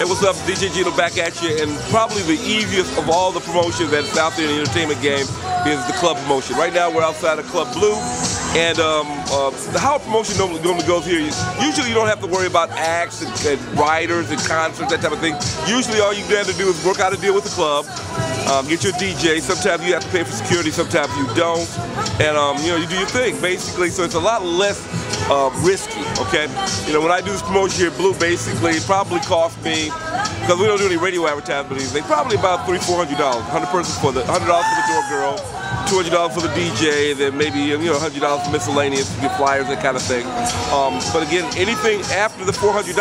Hey, what's up? DJ Geno back at you, and probably the easiest of all the promotions that's out there in the entertainment game is the club promotion. Right now we're outside of Club Blue, and how a promotion normally goes here, usually you don't have to worry about acts and riders and concerts, that type of thing. Usually all you have to do is work out a deal with the club, get your DJ. Sometimes you have to pay for security, sometimes you don't, and you know, you do your thing basically. So it's a lot less risky, okay? You know, when I do this promotion here at Blue, basically it probably cost me, because we don't do any radio advertisements, they probably about $300–400. $100 for the door girl, $200 for the DJ, then maybe, you know, $100 for miscellaneous, get flyers, that kind of thing. But again, anything after the $400,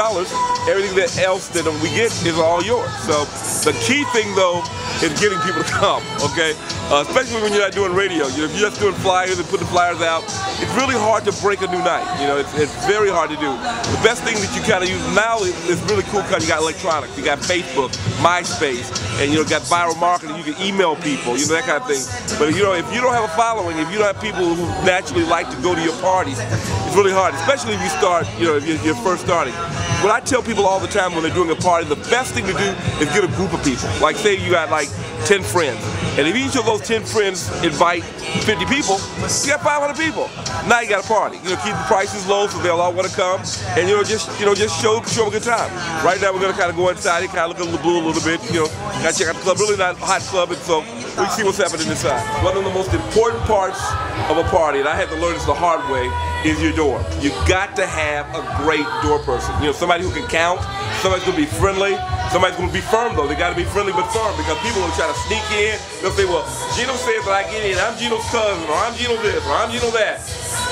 everything else that we get is all yours. So the key thing though is getting people to come, okay? Especially when you're not doing radio. You know, if you're just doing flyers and putting flyers out, it's really hard to break a new night. You know, it's very hard to do. The best thing that you kind of use now is really cool because you got electronics, you got Facebook, MySpace, and you know, got viral marketing. You can email people, you know, that kind of thing. But you know, if you don't have a following, if you don't have people who naturally like to go to your parties, it's really hard. Especially if you start, you know, if you're first starting. What I tell people all the time when they're doing a party, the best thing to do is get a group of people. Like say you got like 10 friends, and if each of those 10 friends invite 50 people, you got 500 people. Now you got a party. You know, keep the prices low so they'll all want to come, and just show them a good time. Right now we're gonna kind of go inside and kind of look at the Blue a little bit. You know, gotta check out the club. Really not a hot club, and so we see what's happening inside. One of the most important parts of a party, and I had to learn this the hard way, is your door. You got to have a great door person. You know, somebody who can count, somebody's gonna be friendly, somebody's gonna be firm though. They gotta be friendly but firm, because people will try to sneak in. They'll say, well, Geno says that I get in, I'm Geno's cousin, or I'm Geno this, or I'm Geno that.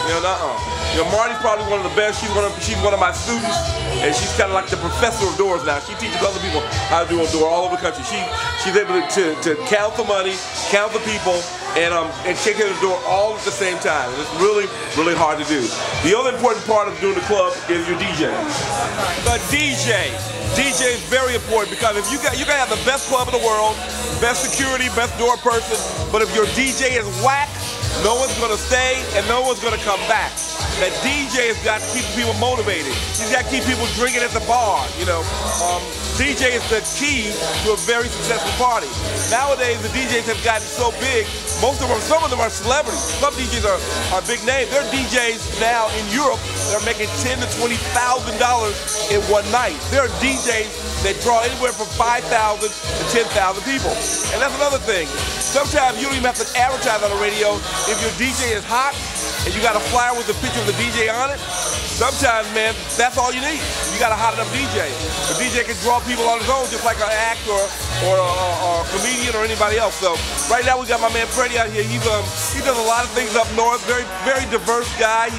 You know, You know, Marty's probably one of the best. She's one of my students, and she's kind of like the professor of doors now. She teaches other people how to do a door all over the country. She's able to count the money, count the people, and check in the door all at the same time. It's really, really hard to do. The other important part of doing the club is your DJ. The DJ is very important, because if you can have the best club in the world, best security, best door person, but if your DJ is whack, no one's going to stay and no one's going to come back. That DJ has got to keep people motivated. He's got to keep people drinking at the bar, you know. DJ is the key to a very successful party. Nowadays, the DJs have gotten so big, some of them are celebrities. Some DJs are big names. There are DJs now in Europe that are making $10,000 to $20,000 in one night. There are DJs that draw anywhere from 5,000 to 10,000 people. And that's another thing. Sometimes you don't even have to advertise on the radio. If your DJ is hot and you got a flyer with a picture of the DJ on it, sometimes, man, that's all you need. You got a hot enough DJ. The DJ can draw people on his own, just like an actor or a comedian or anybody else. So right now we got my man Freddie out here. He does a lot of things up north. Very, very diverse guy.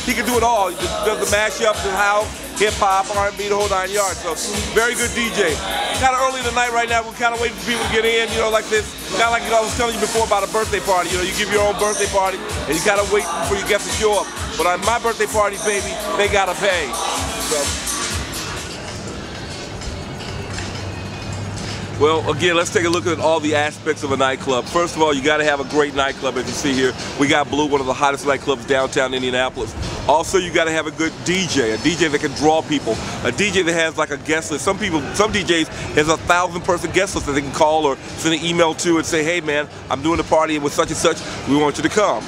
He can do it all. He does the mashups and house, hip-hop, R&B, the whole 9 yards. So very good DJ. Kind of early in the night right now. We're kind of waiting for people to get in, you know, like this. Kind of like, you know, I was telling you before about a birthday party. You know, you give your own birthday party and you kind of wait for your guests to show up. But on my birthday party, baby, they gotta pay. So. Well, again, let's take a look at all the aspects of a nightclub. First of all, you gotta have a great nightclub, as you see here. We got Blue, one of the hottest nightclubs downtown Indianapolis. Also, you gotta have a good DJ, a DJ that can draw people, a DJ that has like a guest list. Some DJs has a 1,000-person guest list that they can call or send an email to and say, hey man, I'm doing a party with such and such, we want you to come.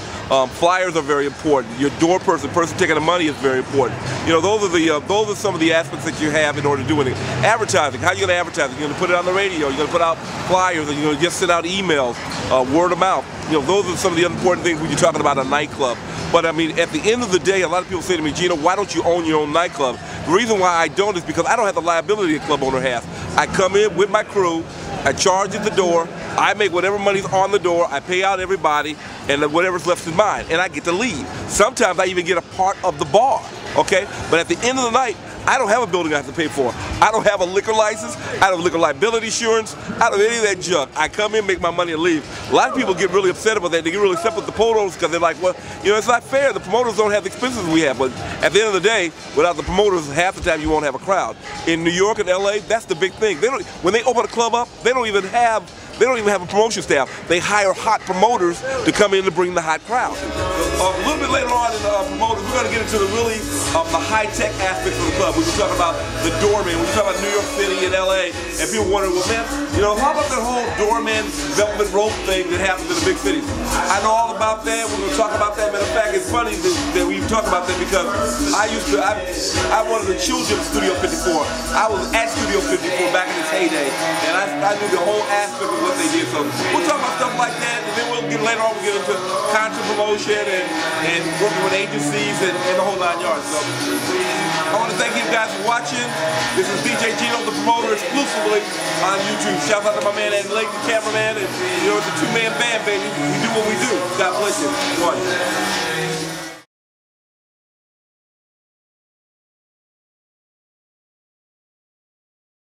Flyers are very important. Your door person taking the money is very important. You know, those are some of the aspects that you have in order to do anything. Advertising, how are you gonna advertise? You're gonna put it on the radio, you're gonna put out flyers, and you're gonna just send out emails, word of mouth. You know, those are some of the important things when you're talking about a nightclub. But I mean, at the end of the day, a lot of people say to me, Geno, why don't you own your own nightclub? The reason why I don't is because I don't have the liability a club owner has. I come in with my crew, I charge at the door, I make whatever money's on the door, I pay out everybody, and whatever's left is mine, and I get to leave. Sometimes I even get a part of the bar, okay? But at the end of the night, I don't have a building I have to pay for. I don't have a liquor license, I don't have liquor liability insurance, I don't have any of that junk. I come in, make my money, and leave. A lot of people get really upset about that. They get really upset with the promoters because they're like, well, you know, it's not fair. The promoters don't have the expenses we have. But at the end of the day, without the promoters, half the time you won't have a crowd. In New York and LA, that's the big thing. When they open a club up, they don't even have a promotion staff. They hire hot promoters to come in to bring the hot crowd. A little bit later on in the promoters, we're going to get into the really the high-tech aspects of the club. We were talking about the doorman. We were talking about New York City and LA, and people wondering, well, man, you know, how about that whole doorman velvet rope thing that happens in the big cities? I know all about that. We're going to talk about that. Matter of fact, it's funny that we talk about that because I wanted the children of Studio 54. I was at Studio 54 back in its heyday, and I knew the whole aspect of what they did. So we'll talk about stuff like that, and then later on we'll get into content promotion and working with agencies and the whole 9 yards. So I want to thank you guys for watching. This is DJ Geno, the promoter, exclusively on YouTube. Shout out to my man Ed Lake, the cameraman, and you know, it's a two-man band, baby. We do what we do. God bless you. One.